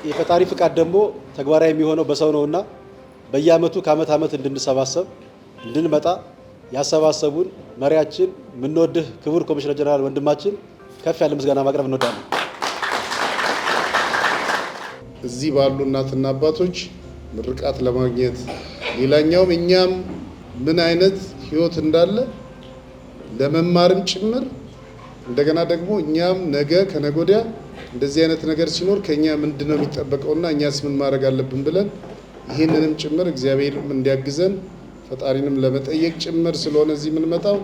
የፈጣሪ ፍቃድ ደግሞ ተግባራዊ የሚሆነው በሰው ነውና በየአመቱ ከአመት አመት እንድንሰባሰብ እንድንመጣ ያሰባሰቡን መሪያችን ምንወድህ ክቡር ኮሚሽነር ጀነራል ወንድማችን ከፍ ያለ ምስጋና ማቅረብ እንወዳለን። እዚህ ባሉ እናትና አባቶች ምርቃት ለማግኘት ሌላኛውም እኛም ምን አይነት ህይወት እንዳለ ለመማርም ጭምር እንደገና ደግሞ እኛም ነገ ከነጎዲያ እንደዚህ አይነት ነገር ሲኖር ከኛ ምንድነው የሚጠበቀውና እኛስ ምን ማድረግ አለብን ብለን ይሄንንም ጭምር እግዚአብሔርም እንዲያግዘን ፈጣሪንም ለመጠየቅ ጭምር ስለሆነ እዚህ የምንመጣው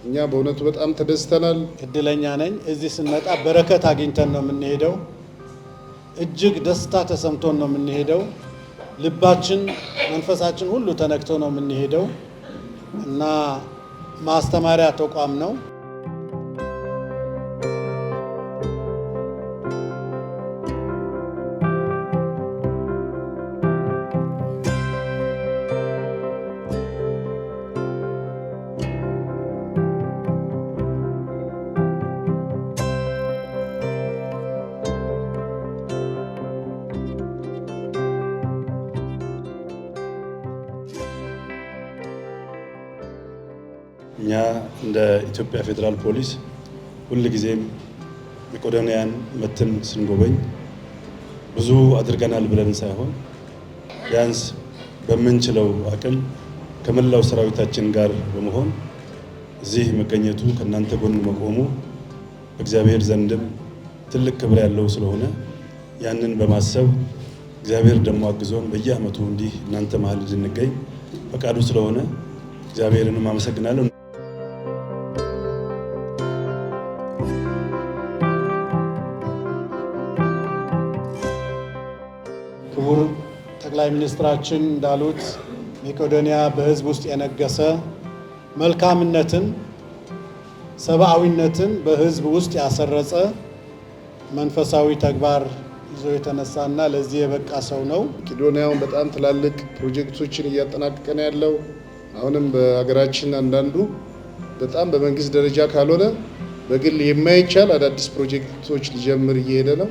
እኛ በእውነቱ በጣም ተደስተናል። እድለኛ ነኝ። እዚህ ስንመጣ በረከት አግኝተን ነው የምንሄደው። እጅግ ደስታ ተሰምቶን ነው የምንሄደው። ልባችን መንፈሳችን ሁሉ ተነክቶ ነው የምንሄደው እና ማስተማሪያ ተቋም ነው። እኛ እንደ ኢትዮጵያ ፌዴራል ፖሊስ ሁልጊዜም መቄዶንያን መተን ስንጎበኝ ብዙ አድርገናል ብለን ሳይሆን ቢያንስ በምንችለው አቅም ከመላው ሰራዊታችን ጋር በመሆን እዚህ መገኘቱ ከናንተ ጎን መቆሙ በእግዚአብሔር ዘንድም ትልቅ ክብር ያለው ስለሆነ ያንን በማሰብ እግዚአብሔር ደግሞ አግዞን በየአመቱ እንዲህ እናንተ መሀል እንድንገኝ ፈቃዱ ስለሆነ እግዚአብሔርንም አመሰግናለሁ። ክቡር ጠቅላይ ሚኒስትራችን እንዳሉት መቄዶንያ በህዝብ ውስጥ የነገሰ መልካምነትን፣ ሰብአዊነትን በህዝብ ውስጥ ያሰረጸ መንፈሳዊ ተግባር ይዞ የተነሳና ለዚህ የበቃ ሰው ነው። መቄዶንያውን በጣም ትላልቅ ፕሮጀክቶችን እያጠናቀቀ ነው ያለው። አሁንም በሀገራችን አንዳንዱ በጣም በመንግስት ደረጃ ካልሆነ በግል የማይቻል አዳዲስ ፕሮጀክቶች ሊጀምር እየሄደ ነው።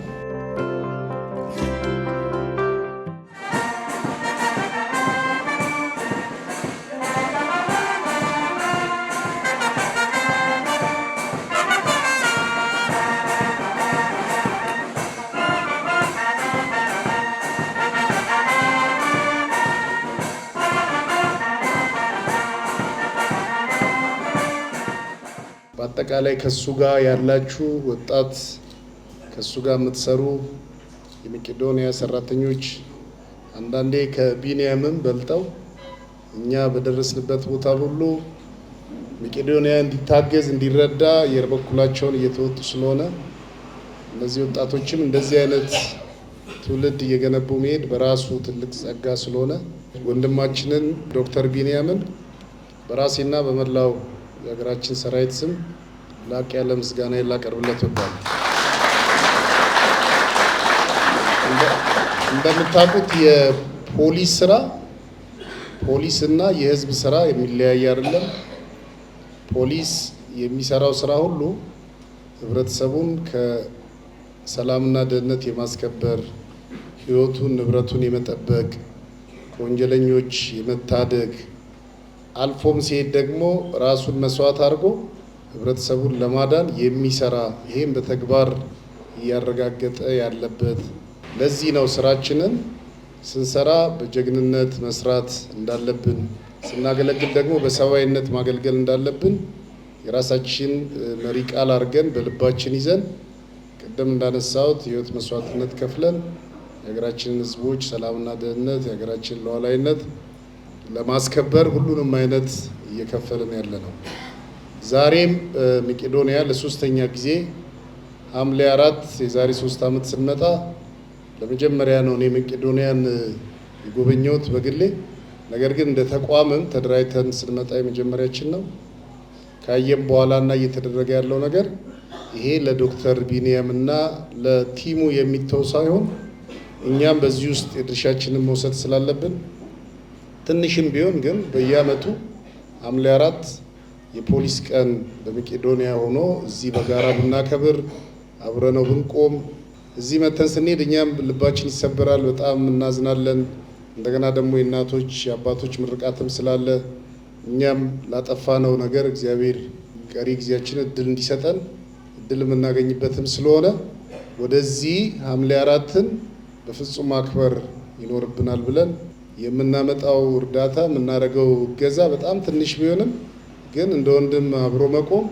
በአጠቃላይ ከሱ ጋር ያላችሁ ወጣት ከሱ ጋር የምትሰሩ የመቄዶንያ ሰራተኞች አንዳንዴ ከቢኒያምም በልጠው እኛ በደረስንበት ቦታ ሁሉ መቄዶንያ እንዲታገዝ እንዲረዳ የበኩላቸውን እየተወጡ ስለሆነ እነዚህ ወጣቶችም እንደዚህ አይነት ትውልድ እየገነቡ መሄድ በራሱ ትልቅ ጸጋ ስለሆነ ወንድማችንን ዶክተር ቢኒያምን በራሴና በመላው የሀገራችን ሰራዊት ስም ላቅ ያለ ምስጋና ላቀርብለት እወዳለሁ። እንደምታውቁት የፖሊስ ስራ ፖሊስና የህዝብ ስራ የሚለያይ አይደለም። ፖሊስ የሚሰራው ስራ ሁሉ ህብረተሰቡን ከሰላምና ደህንነት የማስከበር ህይወቱን ንብረቱን የመጠበቅ ከወንጀለኞች የመታደግ አልፎም ሲሄድ ደግሞ ራሱን መስዋዕት አድርጎ ህብረተሰቡን ለማዳን የሚሰራ ይሄን በተግባር እያረጋገጠ ያለበት። ለዚህ ነው ስራችንን ስንሰራ በጀግንነት መስራት እንዳለብን፣ ስናገለግል ደግሞ በሰብአዊነት ማገልገል እንዳለብን የራሳችን መሪ ቃል አድርገን በልባችን ይዘን ቀደም እንዳነሳሁት ህይወት መስዋዕትነት ከፍለን የሀገራችንን ህዝቦች ሰላምና ደህንነት የሀገራችንን ሉዓላዊነት ለማስከበር ሁሉንም አይነት እየከፈልን ያለ ነው። ዛሬም መቄዶንያ ለሶስተኛ ጊዜ ሐምሌ 4 የዛሬ 3 አመት ስንመጣ ለመጀመሪያ ነው እኔ መቄዶንያን የጎበኘሁት በግሌ። ነገር ግን እንደ ተቋምም ተደራጅተን ስንመጣ የመጀመሪያችን ነው። ካየም በኋላና እየተደረገ ያለው ነገር ይሄ ለዶክተር ቢኒያምና ለቲሙ የሚተው ሳይሆን እኛም በዚህ ውስጥ የድርሻችንን መውሰድ ስላለብን ትንሽም ቢሆን ግን በየዓመቱ ሐምሌ 4 የፖሊስ ቀን በመቄዶንያ ሆኖ እዚህ በጋራ ብናከብር አብረነው ብንቆም እዚህ መተን ስንሄድ እኛም ልባችን ይሰበራል፣ በጣም እናዝናለን። እንደገና ደግሞ የእናቶች የአባቶች ምርቃትም ስላለ እኛም ላጠፋነው ነገር እግዚአብሔር ቀሪ ጊዜያችን እድል እንዲሰጠን እድል የምናገኝበትም ስለሆነ ወደዚህ ሐምሌ 4ን በፍጹም ማክበር ይኖርብናል ብለን የምናመጣው እርዳታ የምናደርገው እገዛ በጣም ትንሽ ቢሆንም ግን እንደ ወንድም አብሮ መቆም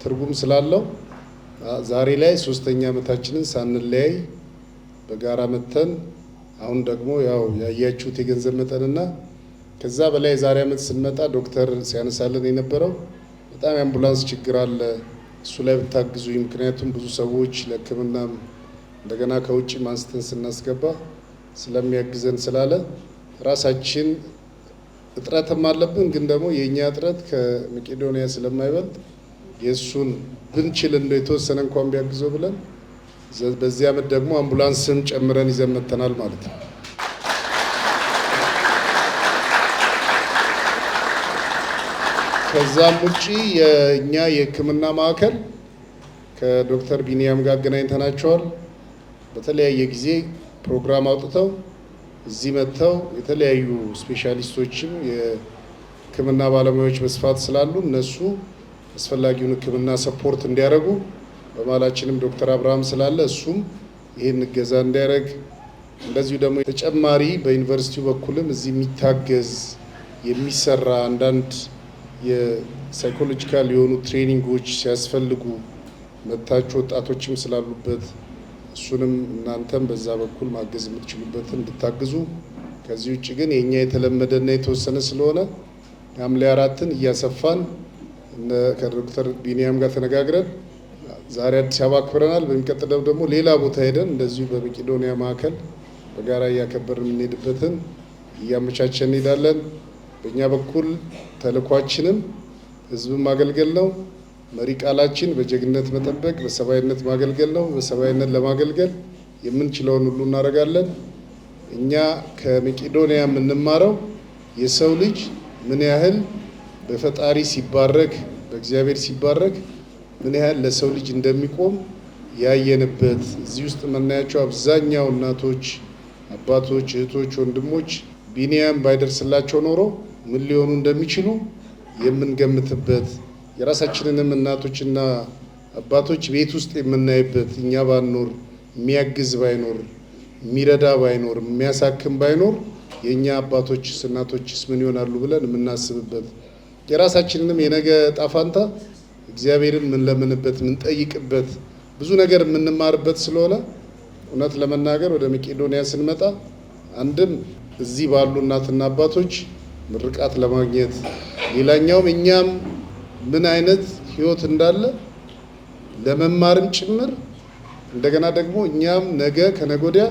ትርጉም ስላለው ዛሬ ላይ 3ኛ ዓመታችንን ሳንለያይ በጋራ መተን አሁን ደግሞ ያው ያያችሁት የገንዘብ መጠንና ከዛ በላይ ዛሬ ዓመት ስንመጣ ዶክተር ሲያነሳልን የነበረው በጣም የአምቡላንስ ችግር አለ፣ እሱ ላይ ብታግዙኝ፣ ምክንያቱም ብዙ ሰዎች ለሕክምና እንደገና ከውጭ ማንስተን ስናስገባ ስለሚያግዘን ስላለ ራሳችን እጥረትም አለብን። ግን ደግሞ የእኛ እጥረት ከመቄዶንያ ስለማይበልጥ የእሱን ብንችል እንደው የተወሰነ እንኳን ቢያግዘው ብለን በዚህ ዓመት ደግሞ አምቡላንስም ጨምረን ይዘን መጥተናል ማለት ነው። ከዛም ውጪ የእኛ የሕክምና ማዕከል ከዶክተር ቢኒያም ጋር አገናኝተናቸዋል። በተለያየ ጊዜ ፕሮግራም አውጥተው እዚህ መጥተው የተለያዩ ስፔሻሊስቶችም የሕክምና ባለሙያዎች በስፋት ስላሉ እነሱ አስፈላጊውን ሕክምና ሰፖርት እንዲያደርጉ በማላችንም ዶክተር አብርሃም ስላለ እሱም ይሄን እገዛ እንዲያደርግ እንደዚሁ ደግሞ ተጨማሪ በዩኒቨርሲቲው በኩልም እዚህ የሚታገዝ የሚሰራ አንዳንድ የሳይኮሎጂካል የሆኑ ትሬኒንጎች ሲያስፈልጉ መታችሁ ወጣቶችም ስላሉበት እሱንም እናንተም በዛ በኩል ማገዝ የምትችሉበትን እንድታግዙ። ከዚህ ውጭ ግን የኛ የተለመደና የተወሰነ ስለሆነ ሐምሌ 4ን እያሰፋን ከዶክተር ቢኒያም ጋር ተነጋግረን ዛሬ አዲስ አበባ አክብረናል። በሚቀጥለው ደግሞ ሌላ ቦታ ሄደን እንደዚሁ በመቄዶንያ ማዕከል በጋራ እያከበርን የምንሄድበትን እያመቻቸን እንሄዳለን። በእኛ በኩል ተልኳችንም ህዝብን ማገልገል ነው። መሪ ቃላችን በጀግነት መጠበቅ፣ በሰብአዊነት ማገልገል ነው። በሰብአዊነት ለማገልገል የምንችለውን ሁሉ እናደርጋለን። እኛ ከመቄዶንያ የምንማረው የሰው ልጅ ምን ያህል በፈጣሪ ሲባረክ፣ በእግዚአብሔር ሲባረክ ምን ያህል ለሰው ልጅ እንደሚቆም ያየንበት እዚህ ውስጥ የምናያቸው አብዛኛው እናቶች፣ አባቶች፣ እህቶች፣ ወንድሞች ቢኒያም ባይደርስላቸው ኖሮ ምን ሊሆኑ እንደሚችሉ የምንገምትበት የራሳችንንም እናቶችና አባቶች ቤት ውስጥ የምናይበት እኛ ባንኖር የሚያግዝ ባይኖር የሚረዳ ባይኖር የሚያሳክም ባይኖር የኛ አባቶችስ እናቶችስ ምን ይሆናሉ ብለን የምናስብበት የራሳችንንም የነገ ጣፋንታ እግዚአብሔርን ምን ለምንበት ምን ጠይቅበት ብዙ ነገር የምንማርበት ስለሆነ እውነት ለመናገር ወደ መቄዶንያ ስንመጣ አንድም እዚህ ባሉ እናትና አባቶች ምርቃት ለማግኘት ሌላኛውም እኛም ምን አይነት ህይወት እንዳለ ለመማርም ጭምር እንደገና ደግሞ እኛም ነገ ከነጎዲያ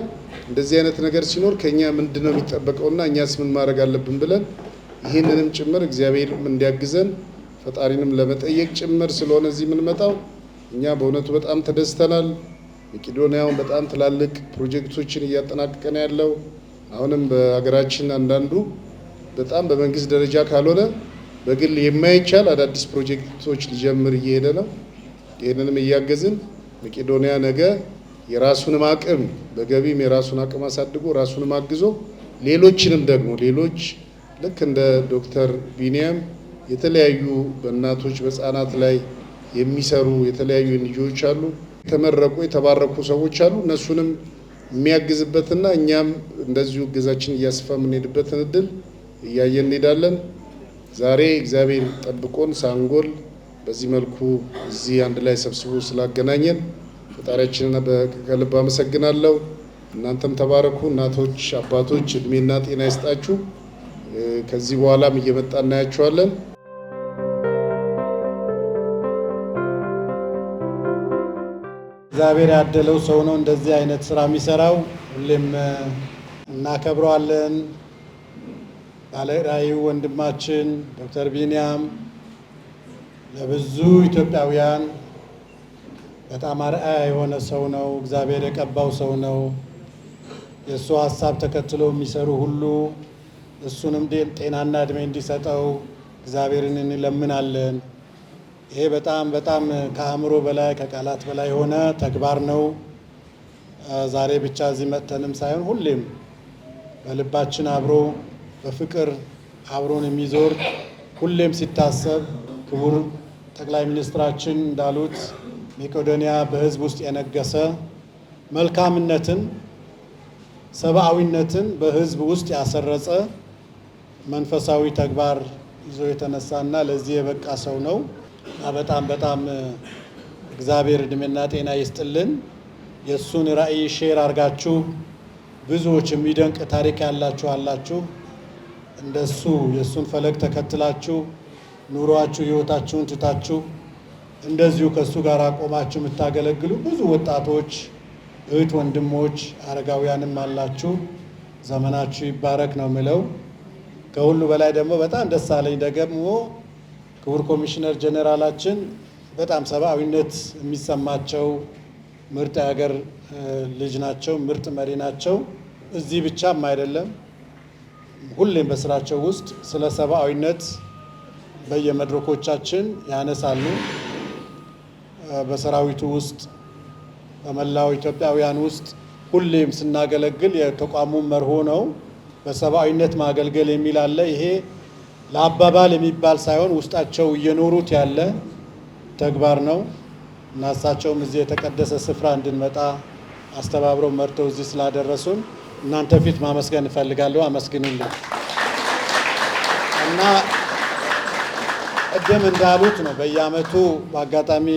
እንደዚህ አይነት ነገር ሲኖር ከኛ ምንድነው የሚጠበቀውና እኛስ ምን ማድረግ አለብን ብለን ይህንንም ጭምር እግዚአብሔርም እንዲያግዘን ፈጣሪንም ለመጠየቅ ጭምር ስለሆነ እዚህ የምንመጣው እኛ በእውነቱ በጣም ተደስተናል። መቄዶንያውን በጣም ትላልቅ ፕሮጀክቶችን እያጠናቀቀን ያለው አሁንም በሀገራችን አንዳንዱ በጣም በመንግስት ደረጃ ካልሆነ በግል የማይቻል አዳዲስ ፕሮጀክቶች ሊጀምር እየሄደ ነው። ይህንንም እያገዝን መቄዶንያ ነገ የራሱንም አቅም በገቢም የራሱን አቅም አሳድጎ ራሱንም አግዞ ሌሎችንም ደግሞ ሌሎች ልክ እንደ ዶክተር ቢኒያም የተለያዩ በእናቶች በህፃናት ላይ የሚሰሩ የተለያዩ ልጆች አሉ፣ የተመረቁ የተባረኩ ሰዎች አሉ። እነሱንም የሚያግዝበትና እኛም እንደዚሁ እገዛችን እያስፋ የምንሄድበትን እድል እያየን እንሄዳለን። ዛሬ እግዚአብሔር ጠብቆን ሳንጎል በዚህ መልኩ እዚህ አንድ ላይ ሰብስቦ ስላገናኘን ፈጣሪያችንን ከልብ አመሰግናለሁ። እናንተም ተባረኩ። እናቶች አባቶች እድሜና ጤና ይስጣችሁ። ከዚህ በኋላም እየመጣ እናያችኋለን። እግዚአብሔር ያደለው ሰው ነው እንደዚህ አይነት ስራ የሚሰራው። ሁሌም እናከብረዋለን። ባለራዕዩ ወንድማችን ዶክተር ቢኒያም ለብዙ ኢትዮጵያውያን በጣም አርአያ የሆነ ሰው ነው። እግዚአብሔር የቀባው ሰው ነው። የእሱ ሀሳብ ተከትሎ የሚሰሩ ሁሉ እሱንም ጤናና እድሜ እንዲሰጠው እግዚአብሔርን እንለምናለን። ይሄ በጣም በጣም ከአእምሮ በላይ ከቃላት በላይ የሆነ ተግባር ነው። ዛሬ ብቻ እዚህ መጥተንም ሳይሆን ሁሌም በልባችን አብሮ በፍቅር አብሮን የሚዞር ሁሌም ሲታሰብ ክቡር ጠቅላይ ሚኒስትራችን እንዳሉት መቄዶንያ በሕዝብ ውስጥ የነገሰ መልካምነትን፣ ሰብአዊነትን በሕዝብ ውስጥ ያሰረጸ መንፈሳዊ ተግባር ይዞ የተነሳና ለዚህ የበቃ ሰው ነው። በጣም በጣም እግዚአብሔር እድሜና ጤና ይስጥልን። የእሱን ራዕይ ሼር አድርጋችሁ ብዙዎች የሚደንቅ ታሪክ ያላችሁ አላችሁ። እንደሱ የእሱን ፈለግ ተከትላችሁ ኑሯችሁ ህይወታችሁን ትታችሁ እንደዚሁ ከእሱ ጋር ቆማችሁ የምታገለግሉ ብዙ ወጣቶች፣ እህት ወንድሞች፣ አረጋውያንም አላችሁ። ዘመናችሁ ይባረክ ነው ምለው። ከሁሉ በላይ ደግሞ በጣም ደስ አለኝ ደግሞ ክቡር ኮሚሽነር ጀኔራላችን በጣም ሰብአዊነት የሚሰማቸው ምርጥ የሀገር ልጅ ናቸው፣ ምርጥ መሪ ናቸው። እዚህ ብቻም አይደለም፣ ሁሌም በስራቸው ውስጥ ስለ ሰብአዊነት በየመድረኮቻችን ያነሳሉ። በሰራዊቱ ውስጥ በመላው ኢትዮጵያውያን ውስጥ ሁሌም ስናገለግል የተቋሙ መርሆ ነው። በሰብአዊነት ማገልገል የሚል አለ። ይሄ ለአባባል የሚባል ሳይሆን ውስጣቸው እየኖሩት ያለ ተግባር ነው እና እሳቸውም እዚህ የተቀደሰ ስፍራ እንድንመጣ አስተባብረው መርተው እዚህ ስላደረሱን እናንተ ፊት ማመስገን እፈልጋለሁ። አመስግኑልኝ። እና ቅድም እንዳሉት ነው በየአመቱ በአጋጣሚ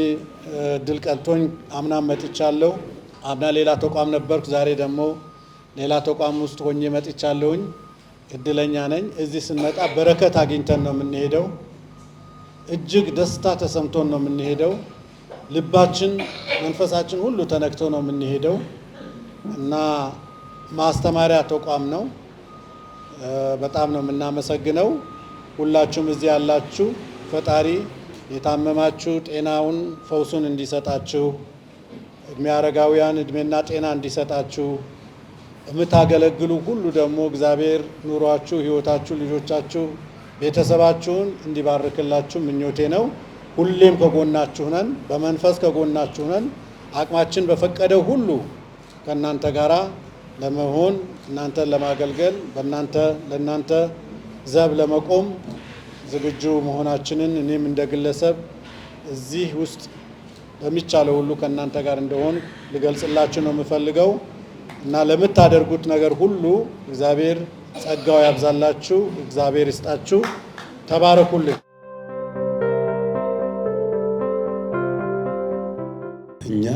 ድል ቀንቶኝ አምና መጥቻለሁ። አምና ሌላ ተቋም ነበርኩ። ዛሬ ደግሞ ሌላ ተቋም ውስጥ ሆኜ መጥቻለሁኝ። እድለኛ ነኝ። እዚህ ስንመጣ በረከት አግኝተን ነው የምንሄደው። እጅግ ደስታ ተሰምቶን ነው የምንሄደው። ልባችን መንፈሳችን ሁሉ ተነክቶ ነው የምንሄደው እና ማስተማሪያ ተቋም ነው። በጣም ነው የምናመሰግነው። ሁላችሁም እዚህ ያላችሁ ፈጣሪ የታመማችሁ ጤናውን ፈውሱን እንዲሰጣችሁ፣ እድሜ አረጋውያን እድሜና ጤና እንዲሰጣችሁ፣ የምታገለግሉ ሁሉ ደግሞ እግዚአብሔር ኑሯችሁ፣ ህይወታችሁ፣ ልጆቻችሁ፣ ቤተሰባችሁን እንዲባርክላችሁ ምኞቴ ነው። ሁሌም ከጎናችሁ ነን፣ በመንፈስ ከጎናችሁ ነን። አቅማችን በፈቀደው ሁሉ ከእናንተ ጋራ ለመሆን እናንተን ለማገልገል ለእናንተ ዘብ ለመቆም ዝግጁ መሆናችንን እኔም እንደ ግለሰብ እዚህ ውስጥ በሚቻለው ሁሉ ከእናንተ ጋር እንደሆን ልገልጽላችሁ ነው የምፈልገው እና ለምታደርጉት ነገር ሁሉ እግዚአብሔር ጸጋው ያብዛላችሁ፣ እግዚአብሔር ይስጣችሁ። ተባረኩልን። እኛ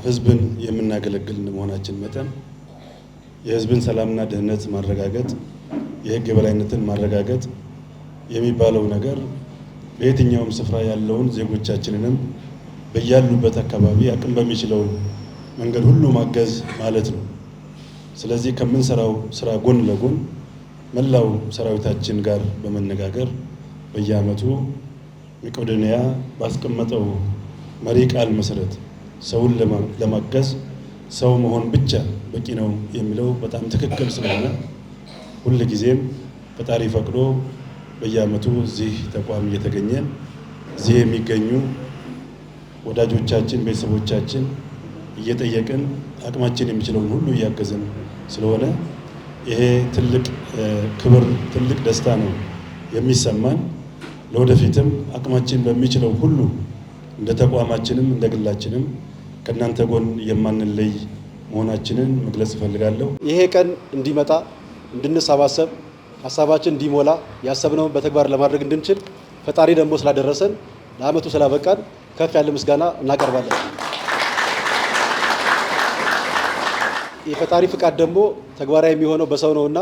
ህዝብን የምናገለግል መሆናችን መጠን የህዝብን ሰላምና ደህንነት ማረጋገጥ፣ የህግ የበላይነትን ማረጋገጥ የሚባለው ነገር በየትኛውም ስፍራ ያለውን ዜጎቻችንንም በያሉበት አካባቢ አቅም በሚችለው መንገድ ሁሉ ማገዝ ማለት ነው። ስለዚህ ከምንሰራው ስራ ጎን ለጎን መላው ሰራዊታችን ጋር በመነጋገር በየአመቱ መቄዶንያ ባስቀመጠው መሪ ቃል መሰረት ሰውን ለማገዝ ሰው መሆን ብቻ በቂ ነው የሚለው በጣም ትክክል ስለሆነ ሁልጊዜም ፈጣሪ ፈቅዶ በየአመቱ እዚህ ተቋም እየተገኘን እዚህ የሚገኙ ወዳጆቻችን፣ ቤተሰቦቻችን እየጠየቅን አቅማችን የሚችለውን ሁሉ እያገዝን ስለሆነ ይሄ ትልቅ ክብር፣ ትልቅ ደስታ ነው የሚሰማን። ለወደፊትም አቅማችን በሚችለው ሁሉ እንደ ተቋማችንም እንደ ግላችንም ከእናንተ ጎን የማንለይ መሆናችንን መግለጽ እፈልጋለሁ። ይሄ ቀን እንዲመጣ እንድንሰባሰብ ሀሳባችን እንዲሞላ ያሰብነውን በተግባር ለማድረግ እንድንችል ፈጣሪ ደግሞ ስላደረሰን ለአመቱ ስላበቃን ከፍ ያለ ምስጋና እናቀርባለን። የፈጣሪ ፍቃድ ደግሞ ተግባራዊ የሚሆነው በሰው ነውና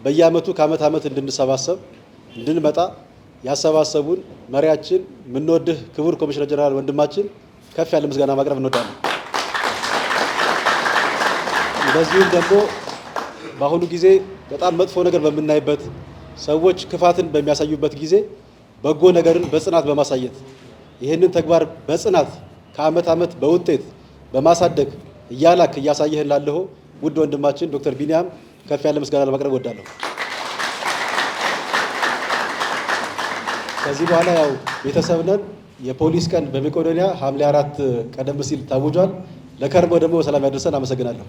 በየአመቱ ከአመት ዓመት እንድንሰባሰብ እንድንመጣ ያሰባሰቡን መሪያችን የምንወድህ ክቡር ኮሚሽነር ጀነራል ወንድማችን ከፍ ያለ ምስጋና ማቅረብ እንወዳለን። እንደዚሁም ደግሞ በአሁኑ ጊዜ በጣም መጥፎ ነገር በምናይበት ሰዎች ክፋትን በሚያሳዩበት ጊዜ በጎ ነገርን በጽናት በማሳየት ይህንን ተግባር በጽናት ከአመት ዓመት በውጤት በማሳደግ እያላክ እያሳየህን ላለሁ ውድ ወንድማችን ዶክተር ቢኒያም ከፍ ያለ ምስጋና ለማቅረብ እወዳለሁ። ከዚህ በኋላ ያው ቤተሰብ ነን። የፖሊስ ቀን በመቄዶንያ ሐምሌ 4 ቀደም ሲል ታውጇል። ለከርሞ ደግሞ በሰላም ያደርሰን። አመሰግናለሁ።